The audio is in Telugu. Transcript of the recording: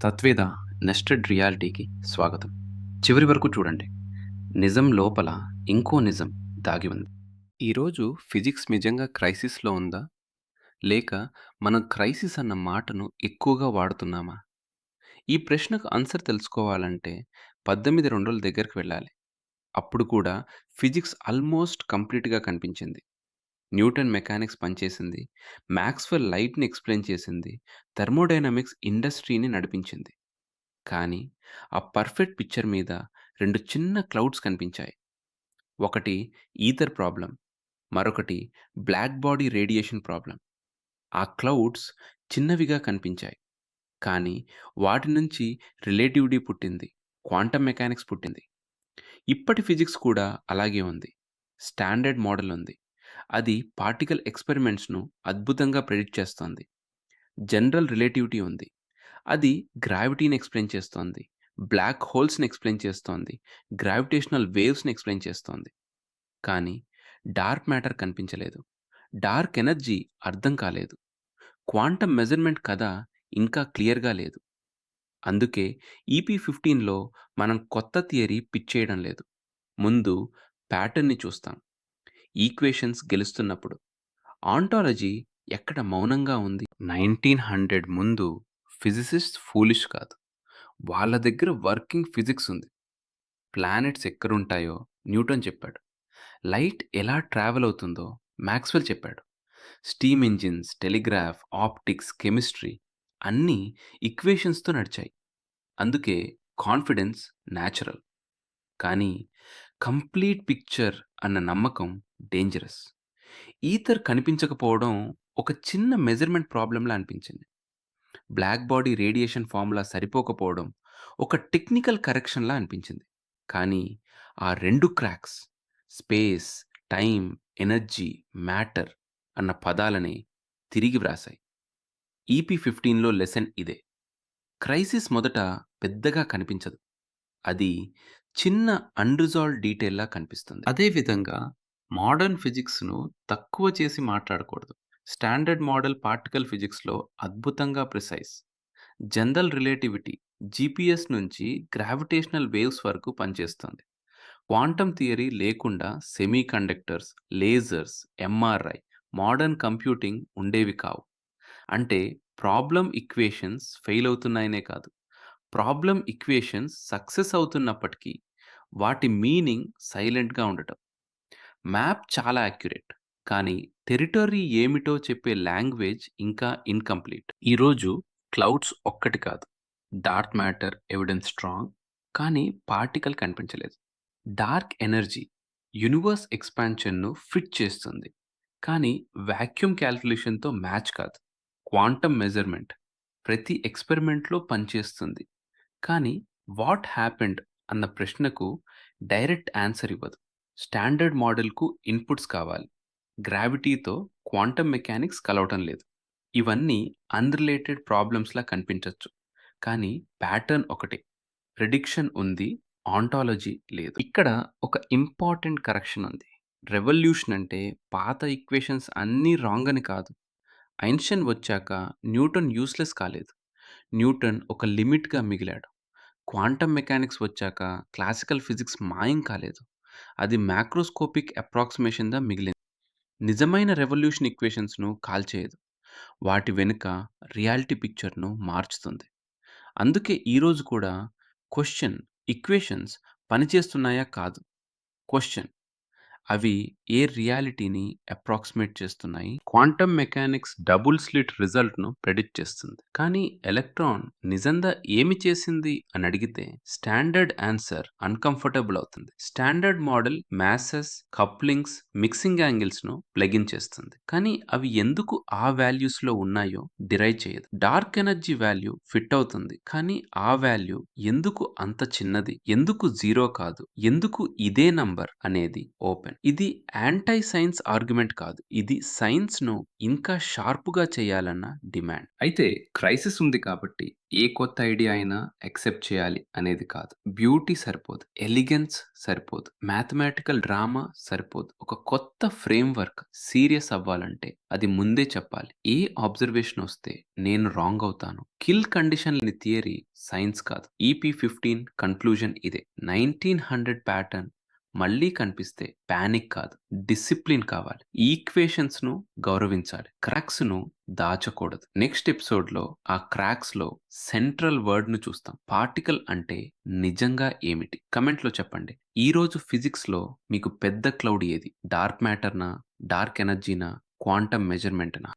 తత్వేద నెస్టెడ్ రియాలిటీకి స్వాగతం. చివరి వరకు చూడండి. నిజం లోపల ఇంకో నిజం దాగి ఉంది. ఈరోజు ఫిజిక్స్ నిజంగా క్రైసిస్‌లో ఉందా? లేక మనం క్రైసిస్ అన్న మాటను ఎక్కువగా వాడుతున్నామా? ఈ ప్రశ్నకు ఆన్సర్ తెలుసుకోవాలంటే 1800ల దగ్గరికి వెళ్ళాలి. అప్పుడు కూడా ఫిజిక్స్ ఆల్మోస్ట్ కంప్లీట్‌గా కనిపించింది. న్యూటన్ మెకానిక్స్ పనిచేసింది. మాక్స్‌వెల్ లైట్‌ని ఎక్స్‌ప్లెయిన్ చేసింది. థర్మోడైనమిక్స్ ఇండస్ట్రీని నడిపించింది. కానీ, ఆ పర్ఫెక్ట్ పిక్చర్ మీద 2 చిన్న క్లౌడ్స్ కనిపించాయి. ఒకటి ఈథర్ ప్రాబ్లమ్. మరొకటి బ్లాక్ బాడీ రేడియేషన్ ప్రాబ్లమ్. ఆ క్లౌడ్స్ చిన్నవిగా కనిపించాయి. కానీ, వాటి నుంచి రిలేటివిటీ పుట్టింది. క్వాంటం మెకానిక్స్ పుట్టింది. ఇప్పటి ఫిజిక్స్ కూడా అలాగే ఉంది. స్టాండర్డ్ మోడల్ ఉంది. అది పార్టికల్ ఎక్స్‌పెరిమెంట్స్‌ను అద్భుతంగా ప్రెడిక్ట్ చేస్తోంది. జనరల్ రిలేటివిటీ ఉంది. అది గ్రావిటీని ఎక్స్‌ప్లెయిన్ చేస్తోంది. బ్లాక్ హోల్స్‌ని ఎక్స్‌ప్లెయిన్ చేస్తోంది. గ్రావిటేషనల్ వేవ్స్‌ని ఎక్స్‌ప్లెయిన్ చేస్తోంది. కానీ డార్క్ మ్యాటర్ కనిపించలేదు. డార్క్ ఎనర్జీ అర్థం కాలేదు. క్వాంటం మెజర్‌మెంట్ కథ ఇంకా క్లియర్‌గా లేదు. అందుకే ఈపీ15లో మనం కొత్త థియరీ పిచ్ చేయడం లేదు. ముందు ప్యాటర్న్‌ని చూస్తాం. ఈక్వేషన్స్ గెలుస్తున్నప్పుడు. ఆంటాలజీ ఎక్కడ మౌనంగా ఉంది. 1900 ముందు ఫిజిసిస్ట్స్ ఫూలిష్ కాదు. వాళ్ళ దగ్గర వర్కింగ్ ఫిజిక్స్ ఉంది. ప్లానెట్స్ ఎక్కడుంటాయో న్యూటన్ చెప్పాడు. లైట్ ఎలా ట్రావెల్ అవుతుందో మాక్స్‌వెల్ చెప్పాడు. Steam engines, telegraph, optics, chemistry అన్నీ ఈక్వేషన్స్‌తో నడిచాయి. అందుకే కాన్ఫిడెన్స్ న్యాచురల్. కానీ కంప్లీట్ పిక్చర్ అన్న నమ్మకం డేంజరస్. ఈథర్ కనిపించకపోవడం ఒక చిన్న మెజర్‌మెంట్ ప్రాబ్లమ్‌లా అనిపించింది. బ్లాక్ బాడీ రేడియేషన్ ఫార్ములా సరిపోకపోవడం ఒక టెక్నికల్ కరెక్షన్‌లా అనిపించింది. కానీ ఆ 2 cracks space, time, energy, matter అన్న పదాలని తిరిగి వ్రాసాయి. ఈపీ15లో లెసన్ ఇదే. క్రైసిస్ మొదట పెద్దగా కనిపించదు. అది చిన్న అన్‌రిజాల్వ్డ్ డీటెయిల్‌లా కనిపిస్తుంది. అదే విధంగా మోడర్న్ ఫిజిక్స్‌ను తక్కువ చేసి మాట్లాడకూడదు. స్టాండర్డ్ మోడల్ పార్టికల్ ఫిజిక్స్‌లో అద్భుతంగా ప్రిసైజ్. జనరల్ రిలేటివిటీ జీపీఎస్ నుంచి గ్రావిటేషనల్ వేవ్స్ వరకు పనిచేస్తుంది. క్వాంటమ్ థియరీ లేకుండా semiconductors, lasers, MRI, modern computing ఉండేవి కావు. అంటే ప్రాబ్లమ్ ఈక్వేషన్స్ ఫెయిల్ అవుతున్నాయనే కాదు. ప్రాబ్లమ్ ఈక్వేషన్స్ సక్సెస్ అవుతున్నప్పటికీ వాటి మీనింగ్ సైలెంట్‌గా ఉండటం. మ్యాప్ చాలా యాక్యురేట్. కానీ టెరిటరీ ఏమిటో చెప్పే లాంగ్వేజ్ ఇంకా ఇన్‌కంప్లీట్. ఈరోజు క్లౌడ్స్ ఒక్కటి కాదు. Dark matter evidence strong. కానీ పార్టికల్ కనిపించలేదు. డార్క్ ఎనర్జీ యూనివర్స్ ఎక్స్‌పాన్షన్‌ను ఫిట్ చేస్తుంది. కానీ వాక్యూమ్ క్యాలిక్యులేషన్‌తో మ్యాచ్ కాదు. క్వాంటమ్ మెజర్‌మెంట్ ప్రతి ఎక్స్‌పెరిమెంట్‌లో పనిచేస్తుంది. కానీ వాట్ హ్యాపెండ్ అన్న ప్రశ్నకు డైరెక్ట్ ఆన్సర్ ఇవ్వదు. స్టాండర్డ్ మోడల్‌కు ఇన్‌పుట్స్ కావాలి. గ్రావిటీతో క్వాంటమ్ మెకానిక్స్ కలవటం లేదు. ఇవన్నీ అన్‌రిలేటెడ్ ప్రాబ్లమ్స్‌లా కనిపించొచ్చు. కానీ ప్యాటర్న్ ఒకటే. ప్రిడిక్షన్ ఉంది. ఆంటాలజీ లేదు. ఇక్కడ ఒక ఇంపార్టెంట్ కరెక్షన్ ఉంది. రెవల్యూషన్ అంటే పాత ఈక్వేషన్స్ అన్నీ రాంగ్ అని కాదు. ఐన్‌స్టీన్ వచ్చాక న్యూటన్ యూజ్‌లెస్ కాలేదు. న్యూటన్ ఒక లిమిట్‌గా మిగిలాడు. క్వాంటమ్ మెకానిక్స్ వచ్చాక క్లాసికల్ ఫిజిక్స్ మాయం కాలేదు. అది మాక్రోస్కోపిక్ అప్రాక్సిమేషన్‌గా మిగిలింది. నిజమైన రెవల్యూషన్ ఈక్వేషన్స్‌ను కాల్చేయదు. వాటి వెనుక రియాలిటీ పిక్చర్‌ను మార్చుతుంది. అందుకే ఈరోజు కూడా క్వెషన్ ఈక్వేషన్స్ పనిచేస్తున్నాయా కాదు. క్వెషన్ అవి ఏ రియాలిటీని అప్రాక్సిమేట్ చేస్తున్నాయి? క్వాంటమ్ మెకానిక్స్ డబుల్ స్లిట్ రిజల్ట్‌ను ప్రెడిక్ట్ చేస్తుంది. కానీ ఎలక్ట్రాన్ నిజంగా ఏమి చేసింది అని అడిగితే స్టాండర్డ్ ఆన్సర్ అన్‌కంఫర్టబుల్ అవుతుంది. Standard model masses, couplings, mixing యాంగిల్స్‌ను ప్లగ్ ఇన్ చేస్తుంది. కానీ అవి ఎందుకు ఆ వాల్యూస్‌లో ఉన్నాయో డిరైవ్ చేయదు. డార్క్ ఎనర్జీ వాల్యూ ఫిట్ అవుతుంది. కానీ ఆ వాల్యూ ఎందుకు అంత చిన్నది? ఎందుకు 0 కాదు? ఎందుకు ఇదే నంబర్ అనేది ఓపెన్. ఇది యాంటీ సైన్స్ ఆర్గ్యుమెంట్ కాదు. ఇది సైన్స్‌ను ఇంకా షార్ప్‌గా చేయాలన్న డిమాండ్. అయితే క్రైసిస్ ఉంది కాబట్టి ఏ కొత్త ఐడియా అయినా యాక్సెప్ట్ చేయాలి అనేది కాదు. బ్యూటీ సరిపోదు. ఎలిగెన్స్ సరిపోదు. మ్యాథమెటికల్ డ్రామా సరిపోదు. ఒక కొత్త ఫ్రేమ్‌వర్క్ సీరియస్ అవ్వాలంటే అది ముందే చెప్పాలి. ఏ అబ్జర్వేషన్ వస్తే నేను రాంగ్ అవుతాను. కిల్ కండిషన్ లేని థియరీ సైన్స్ కాదు. ఈపీ 15 కన్క్లూజన్ ఇదే. 1900 ప్యాటర్న్ మళ్ళీ కనిపిస్తే పానిక్ కాదు. డిసిప్లిన్ కావాలి. ఈక్వేషన్స్‌ను గౌరవించాలి. క్రాక్స్‌ను దాచకూడదు. నెక్స్ట్ ఎపిసోడ్‌లో ఆ క్రాక్స్‌లో సెంట్రల్ వర్డ్‌ను చూస్తాం. పార్టికల్ అంటే నిజంగా ఏమిటి? కామెంట్‌లో చెప్పండి. ఈరోజు ఫిజిక్స్‌లో మీకు పెద్ద క్లౌడ్ ఏది? డార్క్ మ్యాటర్‌నా? డార్క్ ఎనర్జీనా? క్వాంటం మెజర్‌మెంట్‌నా?